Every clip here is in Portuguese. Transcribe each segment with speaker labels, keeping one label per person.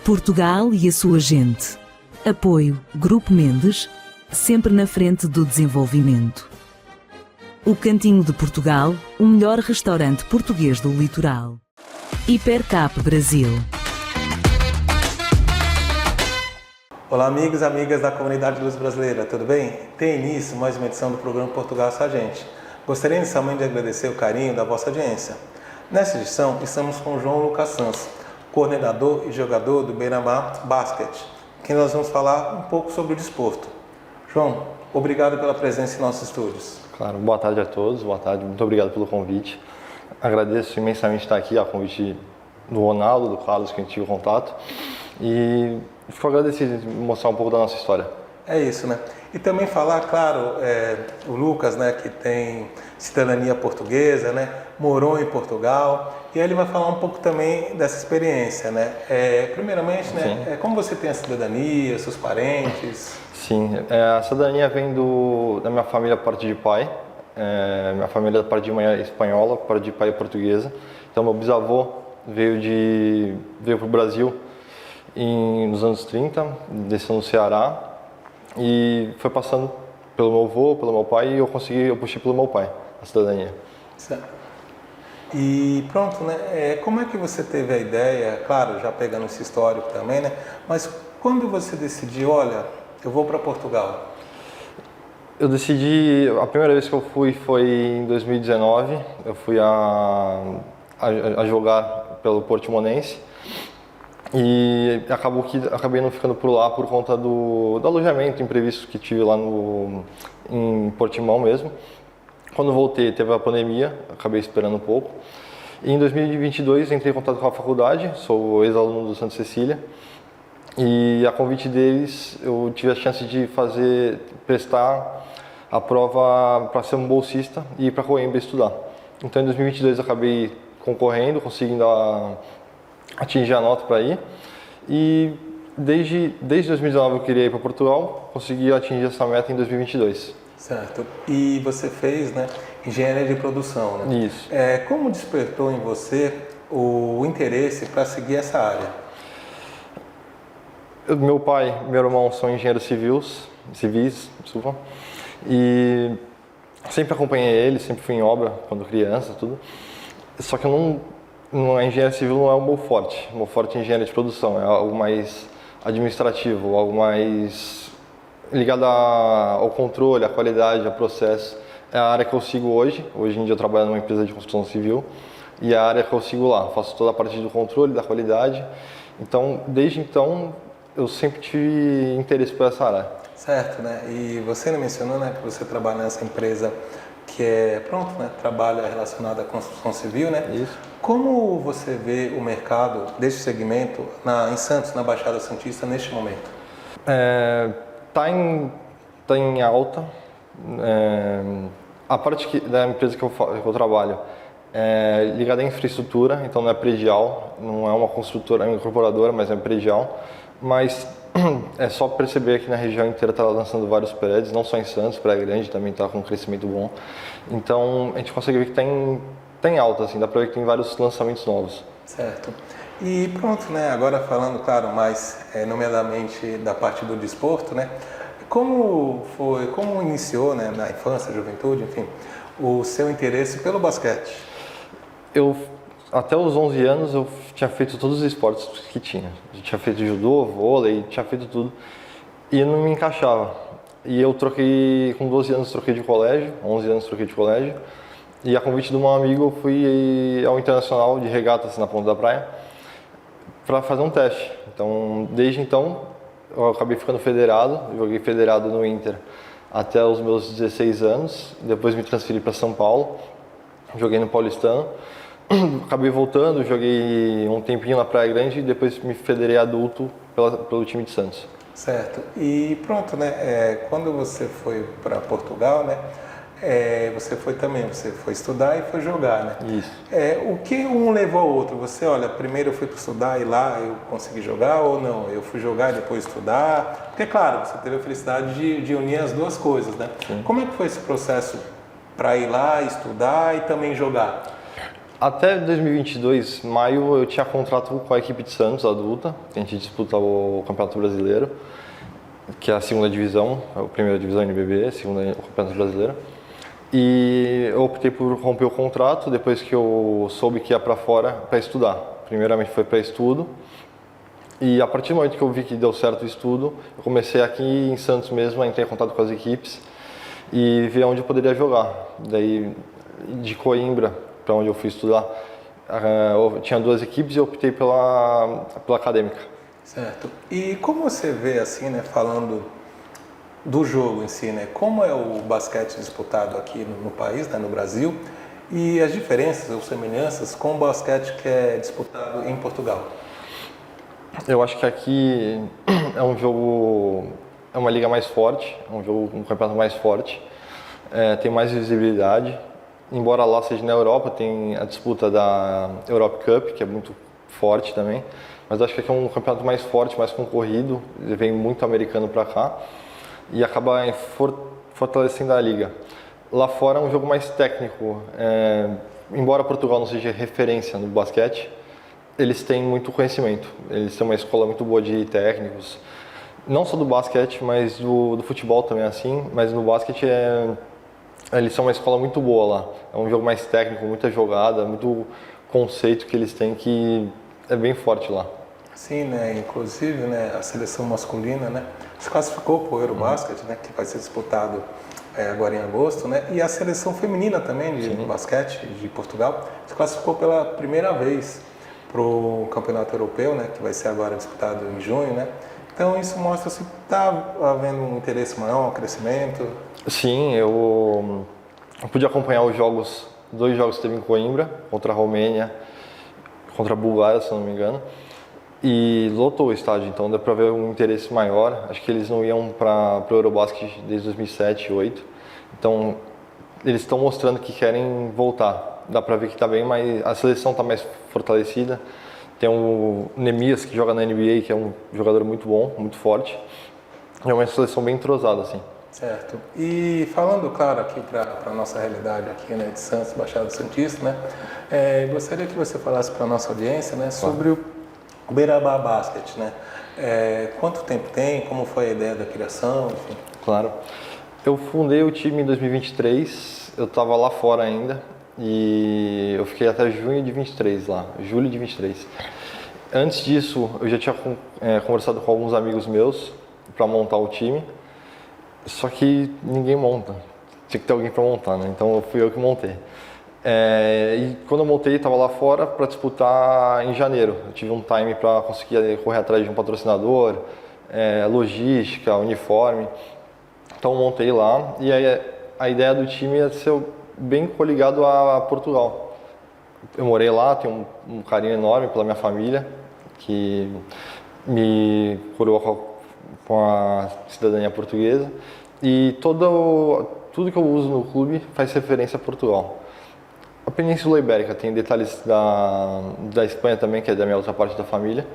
Speaker 1: Portugal e a sua gente. Apoio Grupo Mendes, sempre na frente do desenvolvimento. O Cantinho de Portugal, o melhor restaurante português do litoral. Hipercap Brasil.
Speaker 2: Olá amigos e amigas da comunidade Luz Brasileira, tudo bem? Tem início mais uma edição do programa Portugal Sua Gente. Gostaria inicialmente de agradecer o carinho da vossa audiência. Nessa edição estamos com o João Lucas Sanz, coordenador e jogador do Beira-Mar Basquete, que nós vamos falar um pouco sobre o desporto. João, obrigado pela presença em nossos estúdios.
Speaker 3: Claro, boa tarde a todos, boa tarde, muito obrigado pelo convite. Agradeço imensamente estar aqui, a convite do Ronaldo, do Carlos, que a gente tive contato, e fico agradecido de mostrar um pouco da nossa história.
Speaker 2: É isso, né? E também falar, claro, o Lucas, né, que tem cidadania portuguesa, né, morou em Portugal, e ele vai falar um pouco também dessa experiência, né? Primeiramente, né, como você tem a cidadania, seus parentes?
Speaker 3: Sim, a cidadania vem da minha família por parte de pai. Minha família por parte de mãe é espanhola, por parte de pai é portuguesa. Então meu bisavô veio para o Brasil nos anos 30, desceu no Ceará e foi passando pelo meu avô, pelo meu pai, e eu puxei pelo meu pai a cidadania.
Speaker 2: Certo. E pronto, né? Como é que você teve a ideia, claro, já pegando esse histórico também, né? Mas quando você decidiu, olha, eu vou para Portugal?
Speaker 3: Eu decidi, a primeira vez que eu fui foi em 2019, eu fui a jogar pelo Portimonense e acabei não ficando por lá por conta do alojamento imprevisto que tive lá em Portimão mesmo. Quando voltei teve a pandemia, acabei esperando um pouco. E em 2022 entrei em contato com a faculdade, sou ex-aluno do Santa Cecília. E a convite deles, eu tive a chance de prestar a prova para ser um bolsista e ir para Coimbra estudar. Então em 2022 eu acabei concorrendo, conseguindo atingir a nota para ir. E desde 2019 eu queria ir para Portugal, consegui atingir essa meta em 2022.
Speaker 2: Certo. E você fez, né, engenharia de produção, né?
Speaker 3: Isso.
Speaker 2: Como despertou em você o interesse para seguir essa área?
Speaker 3: Meu pai e meu irmão são engenheiros civis, desculpa, e sempre acompanhei eles, sempre fui em obra quando criança, tudo. Só que a engenharia civil não é o meu forte. O meu forte é engenharia de produção, é algo mais administrativo, algo mais ligado ao controle, à qualidade, ao processo. É a área que eu sigo hoje. Hoje em dia eu trabalho numa empresa de construção civil e é a área que eu sigo lá. Faço toda a parte do controle, da qualidade. Então, desde então, eu sempre tive interesse por essa área.
Speaker 2: Certo, né? E você não mencionou, né, que você trabalha nessa empresa que trabalha relacionada à construção civil, né?
Speaker 3: Isso.
Speaker 2: Como você vê o mercado desse segmento em Santos, na Baixada Santista, neste momento?
Speaker 3: Tá em alta. A parte da empresa que eu trabalho é ligada à infraestrutura, então não é predial, não é uma construtora, é uma incorporadora, mas é predial. Mas é só perceber que na região inteira está lançando vários prédios, não só em Santos, Praia Grande também está com um crescimento bom. Então a gente consegue ver que tá em alta, assim, dá para ver que tem vários lançamentos novos.
Speaker 2: Certo. E pronto, né? Agora falando, claro, mais nomeadamente da parte do desporto, né? Como iniciou, né, na infância, juventude, enfim, o seu interesse pelo basquete?
Speaker 3: Até os 11 anos eu tinha feito todos os esportes que tinha. Eu tinha feito judô, vôlei, tinha feito tudo. E não me encaixava. E eu com 12 anos troquei de colégio, 11 anos troquei de colégio. E a convite de um amigo eu fui ao Internacional de Regatas na Ponta da Praia para fazer um teste. Então, desde então, eu acabei ficando federado. Eu joguei federado no Inter até os meus 16 anos. Depois me transferi para São Paulo. Joguei no Paulistano. Acabei voltando, joguei um tempinho na Praia Grande e depois me federei adulto pelo time de Santos.
Speaker 2: Certo. E pronto, né? Quando você foi para Portugal, né? Você foi estudar e foi jogar, né?
Speaker 3: Isso.
Speaker 2: O que um levou ao outro? Primeiro eu fui para estudar e lá eu consegui jogar ou não? Eu fui jogar e depois estudar? Porque, claro, você teve a felicidade de unir as duas coisas, né?
Speaker 3: Sim.
Speaker 2: Como é que foi esse processo para ir lá, estudar e também jogar?
Speaker 3: Até 2022, maio, eu tinha contrato com a equipe de Santos, adulta, que a gente disputa o Campeonato Brasileiro, que é a segunda divisão, a primeira divisão NBB, a segunda o Campeonato Brasileiro. E eu optei por romper o contrato depois que eu soube que ia para fora para estudar. Primeiramente foi para estudo, e a partir do momento que eu vi que deu certo o estudo, eu comecei aqui em Santos mesmo a entrar em contato com as equipes e ver onde eu poderia jogar. Daí de Coimbra, para onde eu fui estudar, eu tinha 2 equipes e eu optei pela acadêmica.
Speaker 2: Certo. E como você vê, assim, né, falando do jogo em si, né, como é o basquete disputado aqui no país, né, no Brasil, e as diferenças ou semelhanças com o basquete que é disputado em Portugal?
Speaker 3: Eu acho que aqui é um jogo, é uma liga mais forte, é um campeonato mais forte, tem mais visibilidade. Embora lá seja na Europa, tem a disputa da Europe Cup, que é muito forte também, mas acho que aqui é um campeonato mais forte, mais concorrido, vem muito americano para cá e acaba fortalecendo a liga. Lá fora é um jogo mais técnico, embora Portugal não seja referência no basquete, eles têm muito conhecimento, eles têm uma escola muito boa de técnicos, não só do basquete, mas do futebol também é assim, mas no basquete eles são uma escola muito boa lá, é um jogo mais técnico, muita jogada, muito conceito que eles têm que é bem forte lá.
Speaker 2: Sim, né, inclusive, né, a seleção masculina, né, se classificou para o Eurobasket, né, que vai ser disputado agora em agosto, né, e a seleção feminina também de basquete de Portugal se classificou pela primeira vez para o Campeonato Europeu, né, que vai ser agora disputado em junho, né. Então isso mostra se está havendo um interesse maior, um crescimento.
Speaker 3: Sim, eu pude acompanhar os jogos, 2 jogos que teve em Coimbra, contra a Romênia, contra a Bulgária, se não me engano, e lotou o estádio, então deu para ver um interesse maior. Acho que eles não iam para o Eurobasket desde 2007, 2008, então eles estão mostrando que querem voltar. Dá para ver que está bem, mas a seleção está mais fortalecida. Tem o Nemias, que joga na NBA, que é um jogador muito bom, muito forte. É uma seleção bem entrosada, assim.
Speaker 2: Certo. E falando, claro, aqui para a nossa realidade aqui, né, de Santos, Baixada Santista, né, gostaria que você falasse para a nossa audiência, né, sobre o Beira-Mar Basket, né. Quanto tempo tem, como foi a ideia da criação, enfim.
Speaker 3: Claro. Eu fundei o time em 2023, eu estava lá fora ainda e eu fiquei até junho de 23 lá, julho de 23. Antes disso, eu já tinha conversado com alguns amigos meus para montar o time, só que ninguém monta, tinha que ter alguém para montar, né? Então fui eu que montei. E quando eu montei, estava lá fora para disputar em janeiro. Eu tive um time para conseguir correr atrás de um patrocinador, logística, uniforme. Então eu montei lá e aí a ideia do time ia ser bem coligado a Portugal. Eu morei lá, tenho um carinho enorme pela minha família, que me coroou com a cidadania portuguesa. E tudo que eu uso no clube faz referência a Portugal. A Península Ibérica tem detalhes da Espanha também, que é da minha outra parte da família.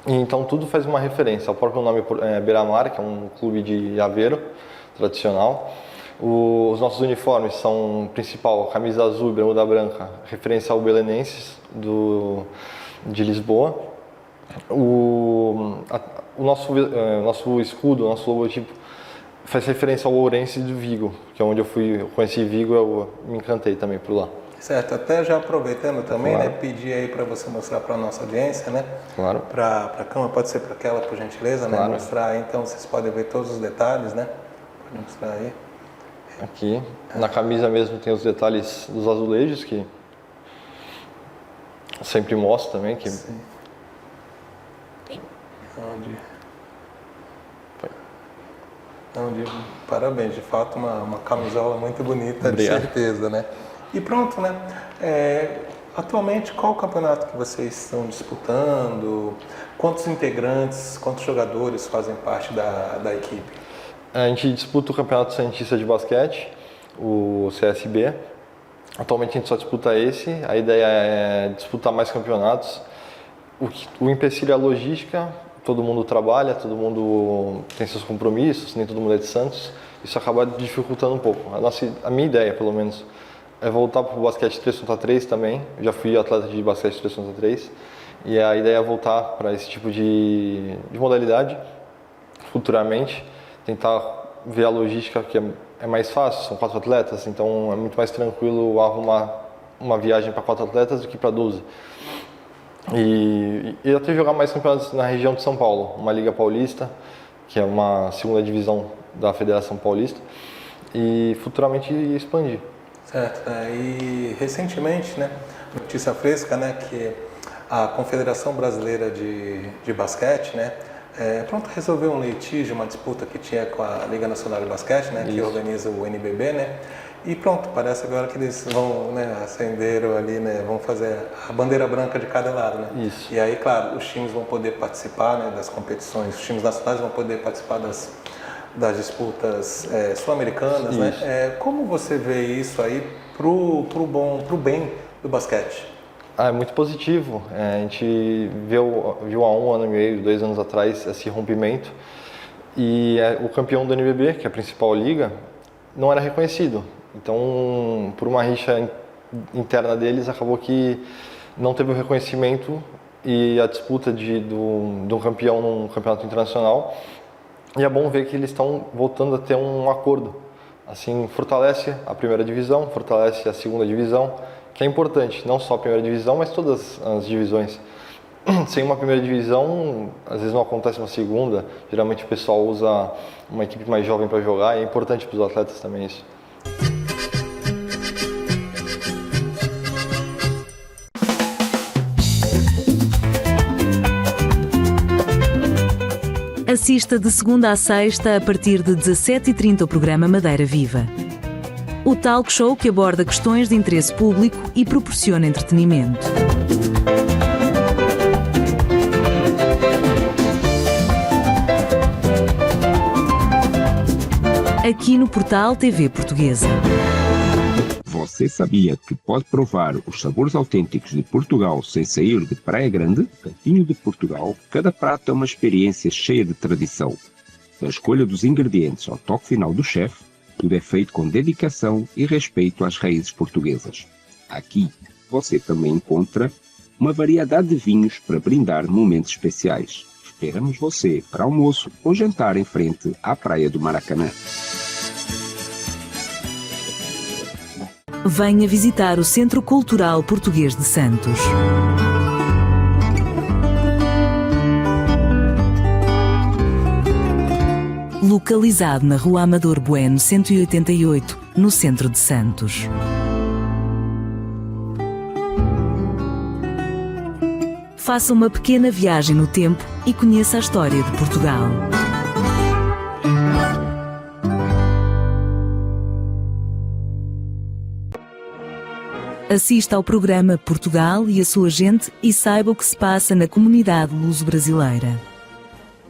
Speaker 3: E então tudo faz uma referência. O próprio nome é Beira-Mar, que é um clube de Aveiro, tradicional. Os nossos uniformes são principal, camisa azul e bermuda branca, referência ao Belenenses de Lisboa. O nosso escudo, o nosso logotipo faz referência ao Ourense de Vigo, que é onde eu conheci Vigo, eu me encantei também por lá.
Speaker 2: Certo, até já aproveitando também, claro, né, pedir aí para você mostrar para a nossa audiência, né? Claro. Para a câmera, pode ser para aquela, por gentileza, claro, né? Mostrar aí, então vocês podem ver todos os detalhes, né? Pode mostrar aí.
Speaker 3: Aqui, na camisa mesmo tem os detalhes dos azulejos, que sempre mostro também. Que...
Speaker 2: Sim. Parabéns, de fato uma camisola muito bonita, obrigado, de certeza, né? E pronto, né? Atualmente, qual o campeonato que vocês estão disputando? Quantos integrantes, quantos jogadores fazem parte da equipe?
Speaker 3: A gente disputa o Campeonato Santista de Basquete, o CSB. Atualmente a gente só disputa esse, a ideia é disputar mais campeonatos. O empecilho é a logística, todo mundo trabalha, todo mundo tem seus compromissos, nem todo mundo é de Santos. Isso acaba dificultando um pouco. A minha ideia, pelo menos, é voltar para o basquete 3x3 também. Eu já fui atleta de basquete 3x3 e a ideia é voltar para esse tipo de modalidade futuramente. Tentar ver a logística, que é mais fácil, são 4 atletas, então é muito mais tranquilo arrumar uma viagem para 4 atletas do que para 12. E até jogar mais campeonatos na região de São Paulo, uma Liga Paulista, que é uma segunda divisão da Federação Paulista, e futuramente expandir.
Speaker 2: Certo, e recentemente, né, notícia fresca, né, que a Confederação Brasileira de Basquete, né, pronto, resolveu um litígio, uma disputa que tinha com a Liga Nacional de Basquete, né, que organiza o NBB, né, e pronto, parece agora que eles vão, né, acenderam ali, né, vão fazer a bandeira branca de cada lado, né.
Speaker 3: Isso.
Speaker 2: E aí, claro, os times vão poder participar, né, das competições, os times nacionais vão poder participar das disputas sul-americanas, né. Como você vê isso aí pro bem do basquete?
Speaker 3: É muito positivo. A gente viu há 1 ano e meio, 2 anos atrás, esse rompimento. E o campeão do NBB, que é a principal liga, não era reconhecido. Então, por uma rixa interna deles, acabou que não teve o reconhecimento e a disputa de um campeão num campeonato internacional. E é bom ver que eles estão voltando a ter um acordo. Assim, fortalece a primeira divisão, fortalece a segunda divisão, que é importante, não só a primeira divisão, mas todas as divisões. Sem uma primeira divisão, às vezes não acontece uma segunda. Geralmente o pessoal usa uma equipe mais jovem para jogar e é importante para os atletas também isso.
Speaker 1: Assista de segunda a sexta a partir de 17h30 o programa Madeira Viva. O talk show que aborda questões de interesse público e proporciona entretenimento. Aqui no portal TV Portuguesa.
Speaker 4: Você sabia que pode provar os sabores autênticos de Portugal sem sair de Praia Grande? Cantinho de Portugal, cada prato é uma experiência cheia de tradição. Da escolha dos ingredientes ao toque final do chefe, tudo é feito com dedicação e respeito às raízes portuguesas. Aqui, você também encontra uma variedade de vinhos para brindar momentos especiais. Esperamos você para almoço ou jantar em frente à Praia do Maracanã.
Speaker 1: Venha visitar o Centro Cultural Português de Santos. Localizado na Rua Amador Bueno 188, no centro de Santos. Faça uma pequena viagem no tempo e conheça a história de Portugal. Assista ao programa Portugal e a sua gente e saiba o que se passa na comunidade luso-brasileira.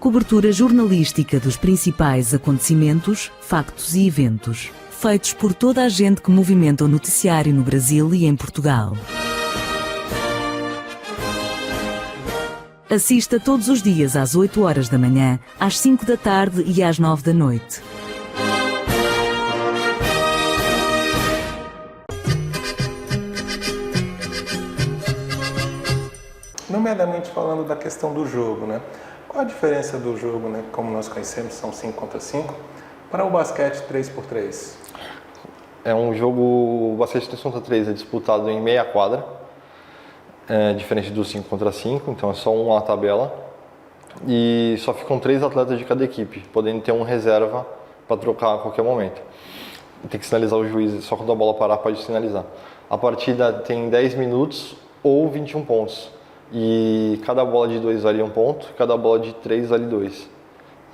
Speaker 1: Cobertura jornalística dos principais acontecimentos, factos e eventos, feitos por toda a gente que movimenta o noticiário no Brasil e em Portugal. Assista todos os dias às 8 horas da manhã, às 5 da tarde e às 9 da noite.
Speaker 2: Nomeadamente falando da questão do jogo, né? Qual a diferença do jogo, né, como nós conhecemos, são 5 contra 5, para o basquete 3x3?
Speaker 3: É um jogo, o basquete 3 contra 3 é disputado em meia quadra, diferente do 5 contra 5, então é só um na tabela. E só ficam 3 atletas de cada equipe, podendo ter um reserva para trocar a qualquer momento. Tem que sinalizar o juiz, só quando a bola parar pode sinalizar. A partida tem 10 minutos ou 21 pontos. E cada bola de 2 vale 1 ponto, cada bola de 3 vale 2.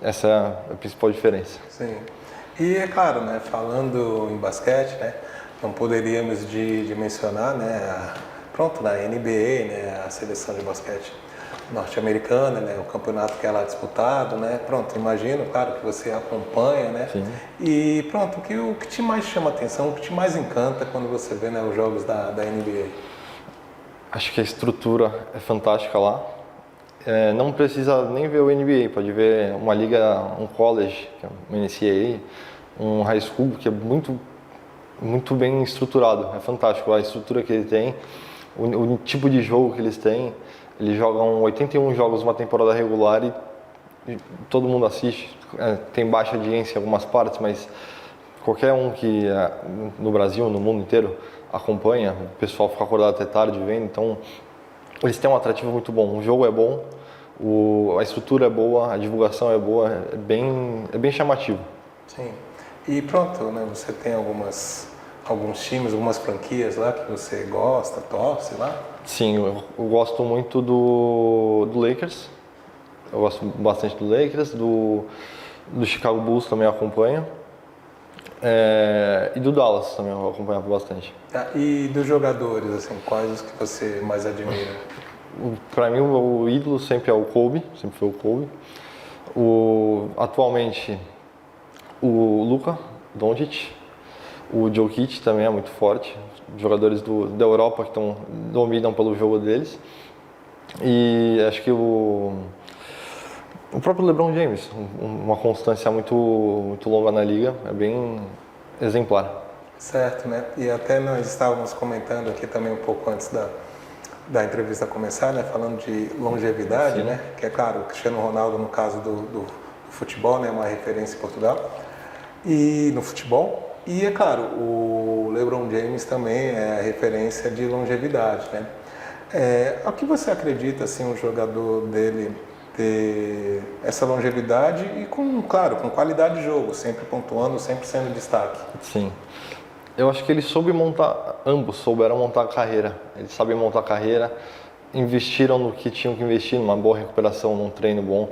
Speaker 3: Essa é a principal diferença.
Speaker 2: Sim. E é claro, né, falando em basquete, né, não poderíamos de mencionar, né, na NBA, né, a seleção de basquete norte-americana, né, o campeonato que é lá disputado, né, imagino, claro, que você acompanha, né.
Speaker 3: Sim.
Speaker 2: E o que te mais chama atenção, o que te mais encanta quando você vê, né, os jogos da NBA?
Speaker 3: Acho que a estrutura é fantástica lá. Não precisa nem ver o NBA, pode ver uma liga, um college, que é uma NCAA, um high school, que é muito muito bem estruturado, é fantástico a estrutura que ele tem, o tipo de jogo que eles têm. Eles jogam 81 jogos numa temporada regular e todo mundo assiste. Tem baixa audiência em algumas partes, mas qualquer um que no Brasil, no mundo inteiro, acompanha, o pessoal fica acordado até tarde vendo, então eles têm um atrativo muito bom. O jogo é bom, a estrutura é boa, a divulgação é boa, é bem chamativo.
Speaker 2: Sim. E pronto, né? Você tem alguns times, algumas franquias lá que você gosta, torce lá?
Speaker 3: Sim, eu gosto muito do Lakers. Eu gosto bastante do Lakers, do Chicago Bulls também acompanho. E do Dallas também eu acompanhava bastante.
Speaker 2: E dos jogadores, assim, quais os que você mais admira?
Speaker 3: Para mim, o ídolo sempre é o Kobe, sempre foi o Kobe. Atualmente, o Luka Doncic, o Jokic também é muito forte. Jogadores da Europa que dominam pelo jogo deles. E acho que o próprio LeBron James, uma constância muito longa na liga, é bem exemplar.
Speaker 2: Certo, né? E até nós estávamos comentando aqui também um pouco antes da entrevista começar, né? Falando de longevidade, né? Que é claro, o Cristiano Ronaldo, no caso do futebol, né? Uma referência em Portugal. E no futebol. E é claro, o LeBron James também é a referência de longevidade, né? O que você acredita, assim, um jogador dele ter essa longevidade e com qualidade de jogo, sempre pontuando, sempre sendo destaque?
Speaker 3: Sim. Eu acho que ambos souberam montar a carreira. Eles sabem montar a carreira, investiram no que tinham que investir, numa boa recuperação, num treino bom.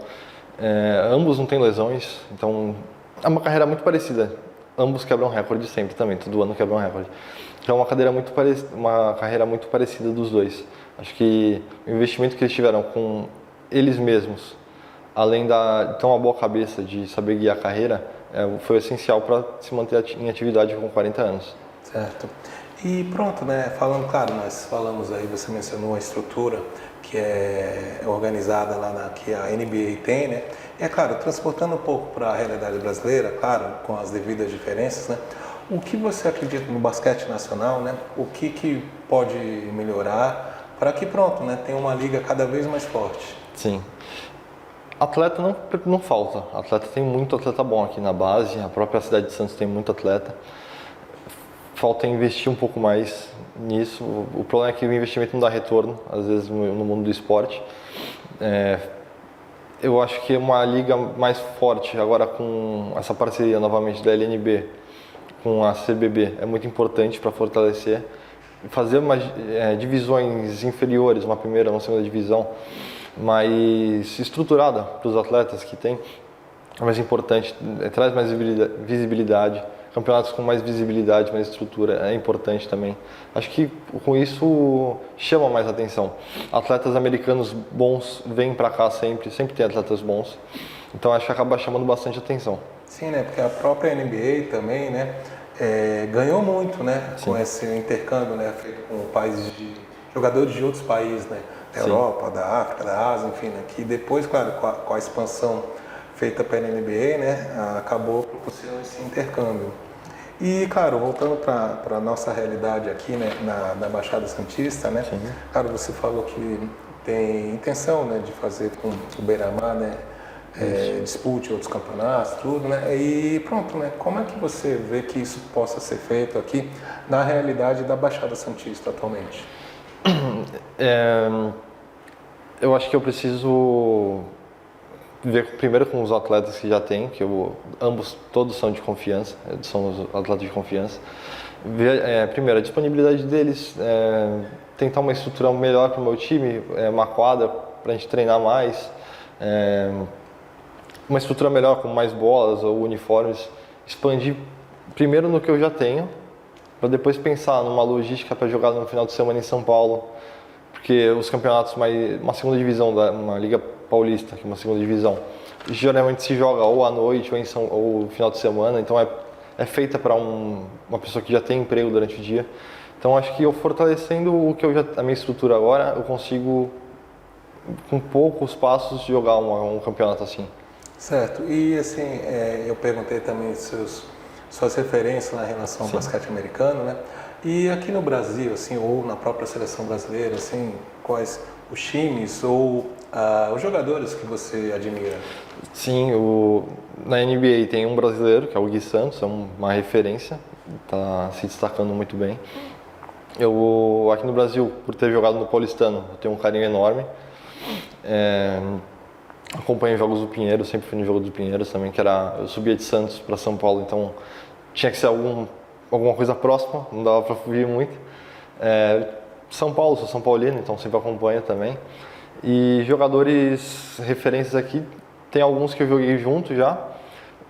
Speaker 3: Ambos não têm lesões, então é uma carreira muito parecida. Ambos quebram recorde sempre também, todo ano quebram recorde. Então é uma carreira muito parecida dos dois. Acho que o investimento que eles tiveram com eles mesmos, além de ter uma boa cabeça de saber guiar a carreira, foi essencial para se manter em atividade com 40 anos.
Speaker 2: Certo. E pronto, né? Falando, claro, nós falamos aí, você mencionou a estrutura que é organizada lá que a NBA tem, né? E é claro, transportando um pouco para a realidade brasileira, claro, com as devidas diferenças, né? O que você acredita no basquete nacional, né? O que pode melhorar para que, pronto, né? Tenha uma liga cada vez mais forte?
Speaker 3: Sim. Atleta não falta. Atleta tem muito atleta bom aqui na base, a própria cidade de Santos tem muito atleta. Falta investir um pouco mais nisso. O problema é que o investimento não dá retorno, às vezes, no mundo do esporte. Eu acho que uma liga mais forte, agora com essa parceria novamente da LNB com a CBB, é muito importante para fortalecer. Fazer divisões inferiores, uma primeira, uma segunda divisão, mais estruturada para os atletas que tem, é mais importante, traz mais visibilidade. Campeonatos com mais visibilidade, mais estrutura é importante também. Acho que com isso chama mais atenção. Atletas americanos bons vêm para cá sempre tem atletas bons. Então acho que acaba chamando bastante atenção.
Speaker 2: Sim, né? Porque a própria NBA também, né? Ganhou muito, né? Com esse intercâmbio, né? Feito com jogadores de outros países, né? Da Europa, da África, da Ásia, enfim, né? Que depois, claro, com a expansão feita pela NBA, né, acabou proporcionando esse intercâmbio. E, claro, voltando para a nossa realidade aqui, né, na Baixada Santista, né, claro, você falou que tem intenção, né, de fazer com o Beira-Mar, né, dispute outros campeonatos, tudo, né, e pronto, né, como é que você vê que isso possa ser feito aqui na realidade da Baixada Santista atualmente?
Speaker 3: Eu acho que eu preciso ver primeiro com os atletas que já tem, que todos são de confiança, são os atletas de confiança. Ver primeiro a disponibilidade deles, tentar uma estrutura melhor para o meu time, uma quadra para a gente treinar mais, uma estrutura melhor com mais bolas ou uniformes, expandir primeiro no que eu já tenho, para depois pensar numa logística para jogar no final de semana em São Paulo, porque os campeonatos, uma segunda divisão, uma Liga Paulista, que é uma segunda divisão, geralmente se joga ou à noite ou no final de semana, então é feita para uma pessoa que já tem emprego durante o dia. Então acho que eu fortalecendo a minha estrutura agora, eu consigo com poucos passos jogar um campeonato assim.
Speaker 2: Certo. E assim, eu perguntei também seus suas referências na relação ao basquete americano, né? E aqui no Brasil, assim, ou na própria seleção brasileira, assim, quais os times ou os jogadores que você admira?
Speaker 3: Sim, na NBA tem um brasileiro, que é o Gui Santos, é uma referência, está se destacando muito bem. Eu, aqui no Brasil, por ter jogado no Paulistano, eu tenho um carinho enorme. Acompanho jogos do Pinheiros, sempre fui no jogo do Pinheiros também, eu subia de Santos para São Paulo, então tinha que ser alguma coisa próxima, não dava para fugir muito. São Paulo, sou São Paulino, então sempre acompanho também. E jogadores referências aqui, tem alguns que eu joguei junto já.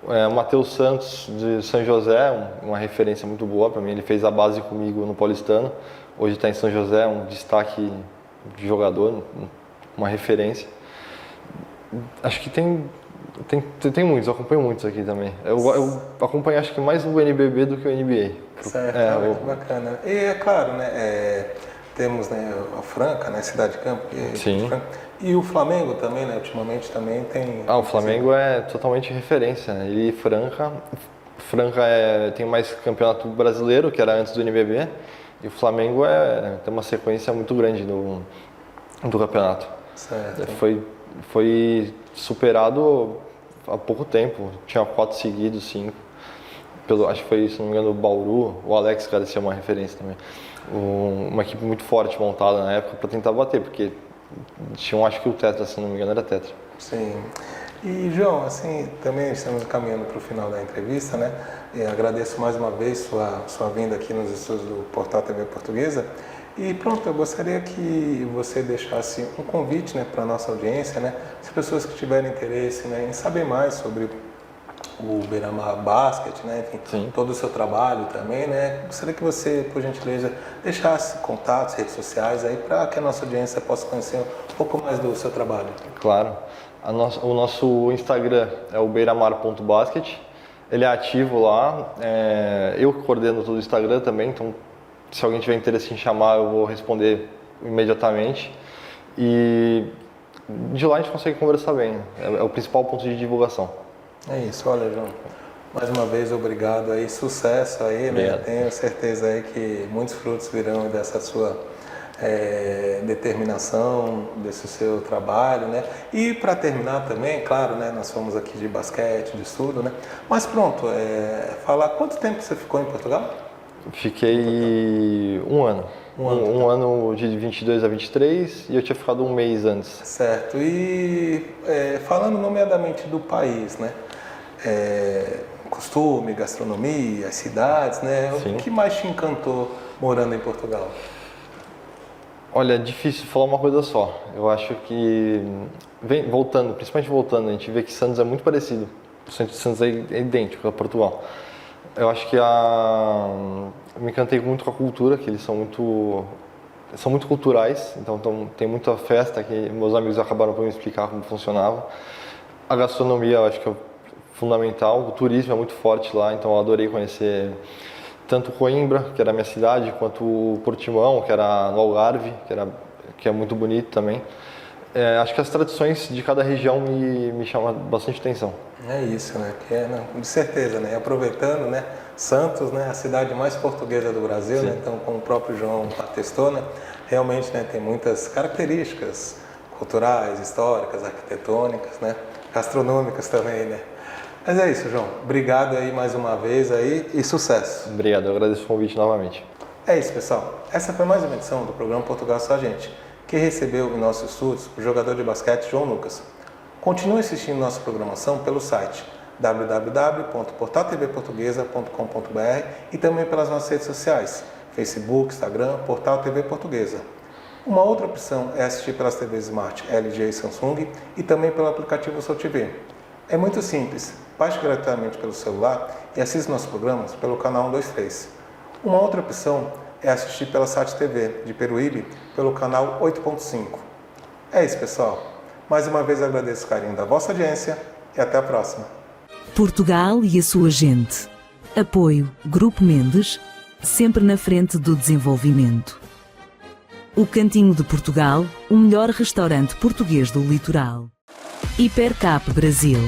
Speaker 3: O Matheus Santos de São José, uma referência muito boa para mim, ele fez a base comigo no Paulistano, hoje está em São José, um destaque de jogador, uma referência. Acho que tem muitos, eu acompanho muitos aqui também. Eu acompanho acho que mais o NBB do que o NBA.
Speaker 2: Certo, bacana. E é claro, né, temos, né, a Franca, né, Cidade de Campo.
Speaker 3: Sim.
Speaker 2: E o Flamengo também, né, ultimamente também tem...
Speaker 3: O Flamengo é totalmente referência, né? Ele e Franca tem mais campeonato brasileiro, que era antes do NBB, e o Flamengo tem uma sequência muito grande do campeonato.
Speaker 2: Certo.
Speaker 3: Foi superado há pouco tempo, tinha 4 seguidos, 5. Acho que foi, se não me engano, o Bauru, o Alex Garcia é uma referência também. Uma equipe muito forte montada na época para tentar bater, porque tinham, acho que o Tetra, se não me engano, era Tetra.
Speaker 2: Sim. E, João, assim, também estamos caminhando para o final da entrevista, né? E agradeço mais uma vez sua vinda aqui nos estúdios do Portal TV Portuguesa. E pronto, eu gostaria que você deixasse um convite, né, para a nossa audiência, né? Se pessoas que tiverem interesse, né, em saber mais sobre o Beira-Mar Basket, né, enfim,
Speaker 3: Sim.
Speaker 2: todo o seu trabalho também, né? Gostaria que você, por gentileza, deixasse contatos, redes sociais aí para que a nossa audiência possa conhecer um pouco mais do seu trabalho.
Speaker 3: Claro. O nosso Instagram é o beiramar.basket. Ele é ativo lá. Eu que coordeno todo o Instagram também, então se alguém tiver interesse em chamar, eu vou responder imediatamente. E de lá a gente consegue conversar bem. É o principal ponto de divulgação.
Speaker 2: É isso, olha, João, mais uma vez obrigado aí, sucesso aí, né? Tenho certeza aí que muitos frutos virão dessa sua determinação, desse seu trabalho, né? E para terminar também, claro, né? Nós fomos aqui de basquete, de estudo, né? Mas pronto, falar quanto tempo você ficou em Portugal?
Speaker 3: Fiquei um ano. Um ano de 22 a 23 e eu tinha ficado um mês antes.
Speaker 2: Certo. E falando nomeadamente do país, né? Costume, gastronomia, as cidades, né?
Speaker 3: Sim.
Speaker 2: O que mais te encantou morando em Portugal?
Speaker 3: Olha, é difícil falar uma coisa só. Eu acho que, principalmente voltando, a gente vê que Santos é muito parecido. O centro de Santos é idêntico a Portugal. Eu acho que me encantei muito com a cultura, que eles são muito culturais, então tem muita festa que meus amigos acabaram por me explicar como funcionava. A gastronomia eu acho que é fundamental, o turismo é muito forte lá, então eu adorei conhecer tanto Coimbra, que era a minha cidade, quanto o Portimão, que era no Algarve, que é muito bonito também. Acho que as tradições de cada região me chamam bastante atenção. É
Speaker 2: isso, né? De certeza, né? Aproveitando, né? Santos, né? A cidade mais portuguesa do Brasil, né? Então, como o próprio João atestou, né? Realmente, né? Tem muitas características culturais, históricas, arquitetônicas, né? Gastronômicas também, né? Mas é isso, João. Obrigado aí mais uma vez aí e sucesso.
Speaker 3: Obrigado, eu agradeço o convite novamente.
Speaker 2: É isso, pessoal. Essa foi mais uma edição do programa Portugal Só a Gente, que recebeu em nossos estúdios o jogador de basquete João Lucas. Continue assistindo nossa programação pelo site www.portaltvportuguesa.com.br e também pelas nossas redes sociais, Facebook, Instagram, Portal TV Portuguesa. Uma outra opção é assistir pelas TVs Smart LG e Samsung e também pelo aplicativo Sou TV. É muito simples, baixe gratuitamente pelo celular e assista nossos programas pelo canal 123. Uma outra opção é assistir pela SAT TV de Peruíbe pelo canal 8.5. É isso, pessoal. Mais uma vez agradeço o carinho da vossa audiência e até a próxima.
Speaker 1: Portugal e a sua gente. Apoio Grupo Mendes, sempre na frente do desenvolvimento. O Cantinho de Portugal, o melhor restaurante português do litoral. Hipercap Brasil.